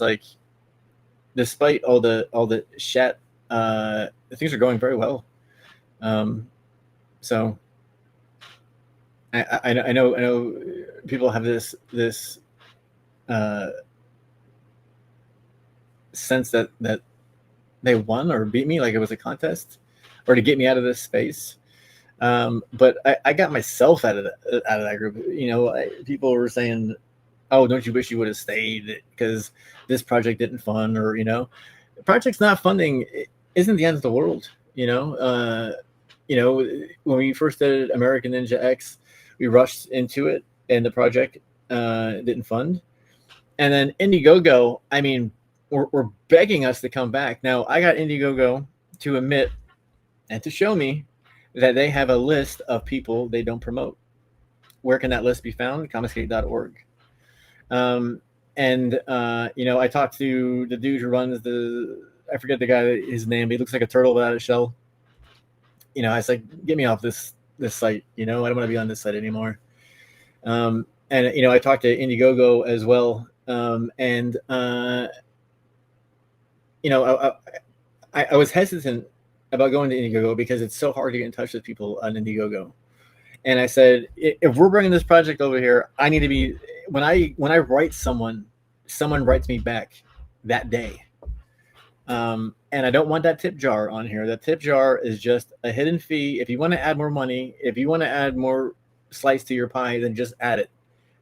like, despite all the shit, things are going very well. So I know people have this sense that they won or beat me, like it was a contest, or to get me out of this space. But I got myself out of that group. People were saying, "Oh, don't you wish you would have stayed because this project didn't fund?" Or the project's not funding isn't the end of the world. When we first did American Ninja X, we rushed into it, and the project didn't fund. And then IndieGoGo, I mean, we're begging us to come back. Now, I got IndieGoGo to admit and to show me that they have a list of people they don't promote. Where can that list be found? ComicsGate.org. I talked to the dude who runs I forget the guy, his name, but he looks like a turtle without a shell. I was like, get me off this site. I don't want to be on this site anymore. I talked to IndieGoGo as well. I was hesitant about going to IndieGoGo because it's so hard to get in touch with people on IndieGoGo. And I said, if we're bringing this project over here, I need to be, when I write someone writes me back that day. And I don't want that tip jar on here. That tip jar is just a hidden fee. If you want to add more money, if you want to add more slice to your pie, then just add it.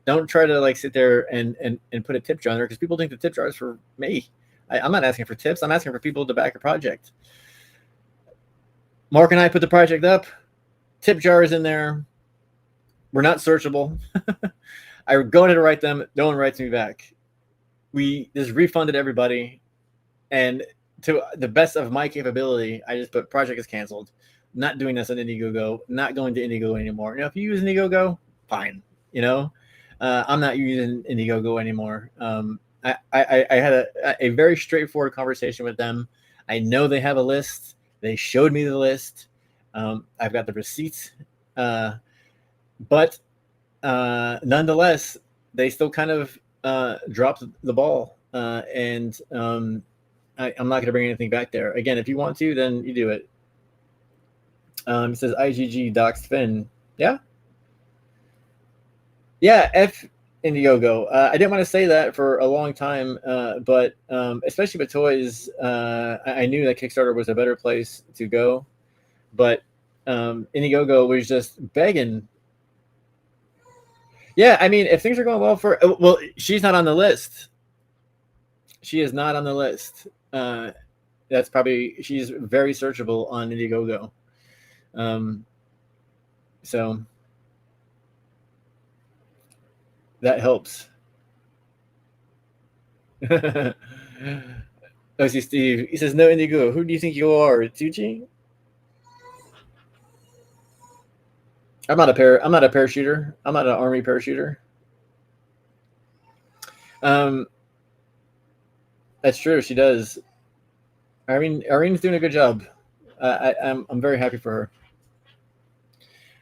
Don't try to sit there and put a tip jar on there, because people think the tip jar is for me. I'm not asking for tips. I'm asking for people to back a project. Mark and I put the project up. Tip jar is in there. We're not searchable. I go ahead to write them. No one writes me back. We just refunded everybody. And to the best of my capability, I just put project is canceled. Not doing this on IndieGoGo. Not going to IndieGoGo anymore. If you use IndieGoGo, fine. I'm not using IndieGoGo anymore. I had a very straightforward conversation with them. I know they have a list. They showed me the list. I've got the receipts. But nonetheless, they still kind of dropped the ball. I'm not going to bring anything back there. Again, if you want to, then you do it. It says IGG docs Finn. Yeah? Yeah, F IndieGoGo. I didn't want to say that for a long time, but especially with toys, I knew that Kickstarter was a better place to go. But IndieGoGo was just begging. Yeah, I mean, if things are going well she's not on the list. She is not on the list. She's very searchable on IndieGoGo. So that helps. OC Steve, he says, no IndieGoGo. Who do you think you are, Tucci? I'm not a parachuter. I'm not an army parachuter. That's true. She does. Irene's doing a good job. I'm very happy for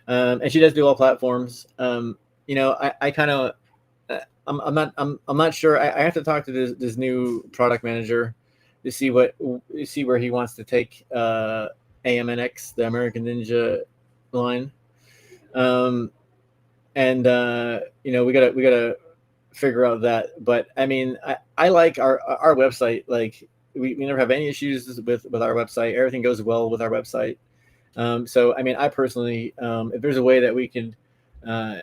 her. And she does do all platforms. I kind of, I'm not sure. I have to talk to this new product manager to see where he wants to take AMNX, the American Ninja line. We gotta figure out that. But I mean, I like our website. Like we never have any issues with our website. Everything goes well with our website. So I mean, I personally, if there's a way that we can kind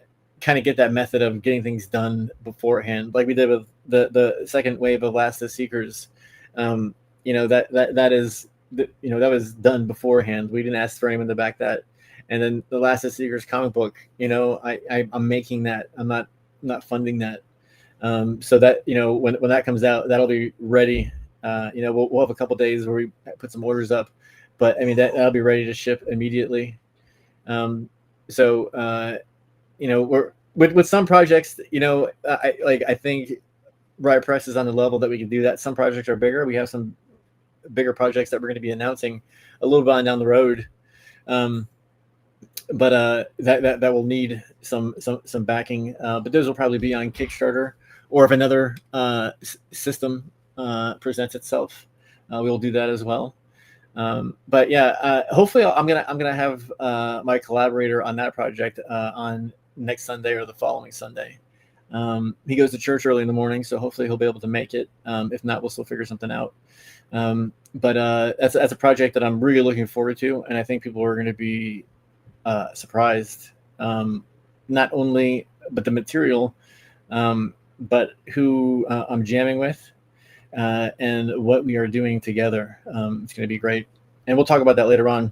of get that method of getting things done beforehand, like we did with the second wave of Last of Seekers, that was done beforehand. We didn't ask for anyone to back that. And then the Last of Seekers comic book, I'm making that. I'm not funding that. So that, when that comes out, that'll be ready. We'll have a couple days where we put some orders up, but I mean, that'll be ready to ship immediately. We're with some projects, I think Riot Press is on the level that we can do that. Some projects are bigger. We have some bigger projects that we're going to be announcing a little bit on down the road. But that will need some backing. But those will probably be on Kickstarter, or if another system presents itself, we will do that as well. But yeah, hopefully I'm gonna have my collaborator on that project on next Sunday or the following Sunday. He goes to church early in the morning, so hopefully he'll be able to make it. If not, we'll still figure something out. But that's a project that I'm really looking forward to, and I think people are going to be surprised, not only but the material, but who I'm jamming with, and what we are doing together. It's going to be great, and we'll talk about that later on.